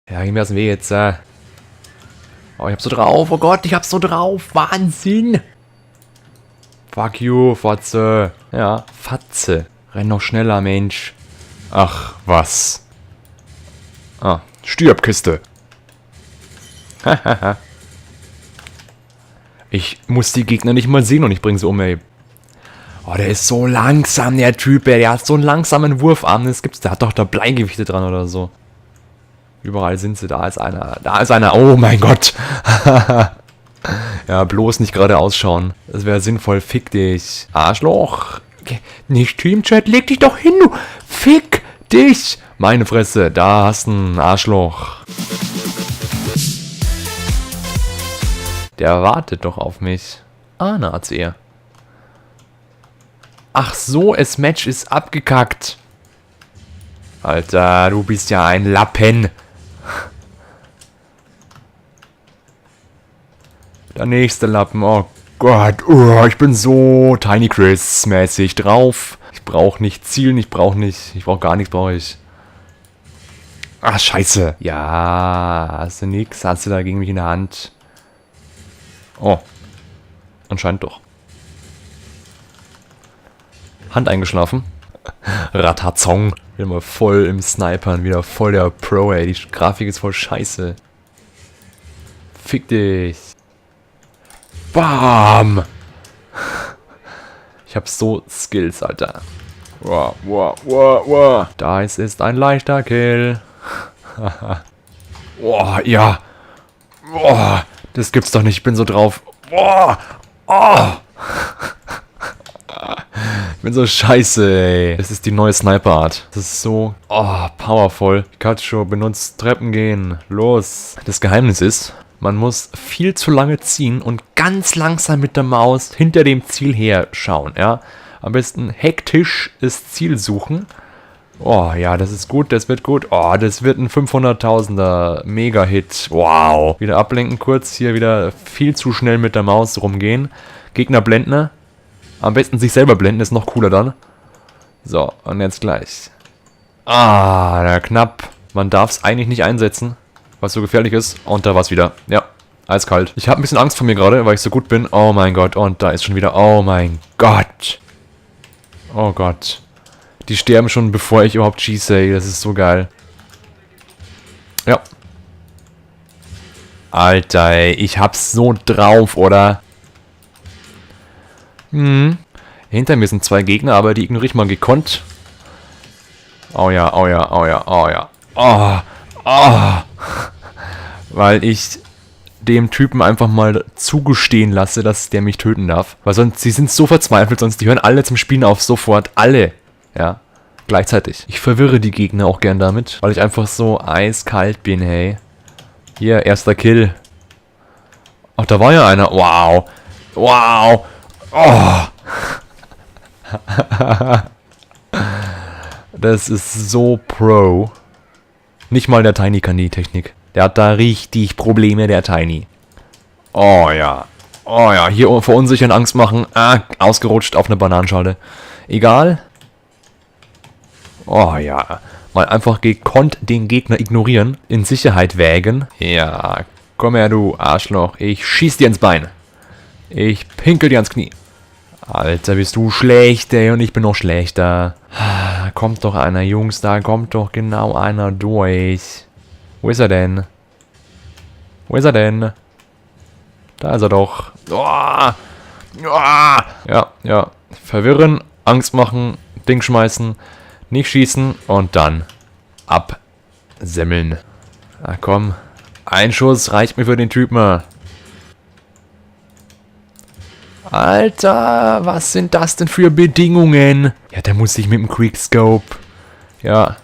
Ja, geh mir aus dem Weg jetzt. Oh, ich hab so drauf. Oh Gott, ich hab so drauf. Wahnsinn. Fuck you, Fotze. Ja, Fatze. Renn noch schneller, Mensch. Ach, was. Ah, Stirbkiste. Hahaha. Ich muss die Gegner nicht mal sehen und ich bringe sie um, ey. Oh, der ist so langsam, der Typ, ey. Der hat so einen langsamen Wurfarm. Das gibt's. Der hat doch da Bleigewichte dran oder so. Überall sind sie. Da ist einer. Da ist einer. Oh mein Gott. Ja, bloß nicht gerade ausschauen. Das wäre sinnvoll. Fick dich. Arschloch. Nicht Teamchat. Leg dich doch hin, du. Fick dich. Meine Fresse. Da hast du ein Arschloch. Der wartet doch auf mich. Ah, na, ACR. Ach so, das Match ist abgekackt. Alter, du bist ja ein Lappen. Der nächste Lappen, oh Gott. Ich bin so Tiny Chris-mäßig drauf. Ich brauche nicht zielen, ich brauche gar nichts, brauche ich. Ach, scheiße. Ja, hast du nix, hast du da gegen mich in der Hand. Oh, anscheinend doch. Hand eingeschlafen. Ratazong. Wieder mal voll im Snipern. Wieder voll der Pro, ey. Die Grafik ist voll scheiße. Fick dich. Bam. Ich hab so Skills, Alter. Wow. Das ist ein leichter Kill. Boah, ja. Boah, das gibt's doch nicht. Ich bin so drauf. Boah. Oh. Ich bin so scheiße, ey. Das ist die neue Sniper-Art. Das ist so, powerful. Pikachu benutzt Treppen gehen. Los. Das Geheimnis ist, man muss viel zu lange ziehen und ganz langsam mit der Maus hinter dem Ziel her schauen, ja. Am besten hektisch das Ziel suchen. Oh, ja, das ist gut, das wird gut. Oh, das wird ein 500.000er Mega-Hit. Wow. Wieder ablenken kurz, hier wieder viel zu schnell mit der Maus rumgehen. Gegner blenden. Am besten sich selber blenden, ist noch cooler dann. So, und jetzt gleich. Ah, na knapp. Man darf es eigentlich nicht einsetzen, was so gefährlich ist. Und da war es wieder. Ja, eiskalt. Ich habe ein bisschen Angst vor mir gerade, weil ich so gut bin. Oh mein Gott, und da ist schon wieder. Oh mein Gott. Oh Gott. Die sterben schon, bevor ich überhaupt schieße, ey. Das ist so geil. Ja. Alter, ey. Ich hab's so drauf, oder? Hinter mir sind zwei Gegner, aber die ignoriere ich mal gekonnt. Oh ja. Weil ich dem Typen einfach mal zugestehen lasse, dass der mich töten darf. Weil sonst, sie sind so verzweifelt, sonst die hören alle zum Spielen auf, sofort. Alle. Ja, gleichzeitig. Ich verwirre die Gegner auch gern damit, weil ich einfach so eiskalt bin, hey. Hier, erster Kill. Ach, da war ja einer. Wow. Oh. Das ist so Pro. Nicht mal der Tiny kann die Technik. Der hat da richtig Probleme, der Tiny. Oh ja. Hier verunsichern, Angst machen. Ausgerutscht auf eine Bananenschale. Egal. Oh ja. Mal einfach gekonnt den Gegner ignorieren. In Sicherheit wägen. Ja. Komm her, du Arschloch. Ich schieß dir ins Bein. Ich pinkel dir ans Knie. Alter, bist du schlecht, ey, und ich bin noch schlechter. Da kommt doch einer, Jungs, da kommt doch genau einer durch. Wo ist er denn? Da ist er doch. Ja. Verwirren, Angst machen, Ding schmeißen, nicht schießen und dann absemmeln. Na komm, ein Schuss reicht mir für den Typen. Alter, was sind das denn für Bedingungen? Ja, der muss sich mit dem Quickscope. Ja,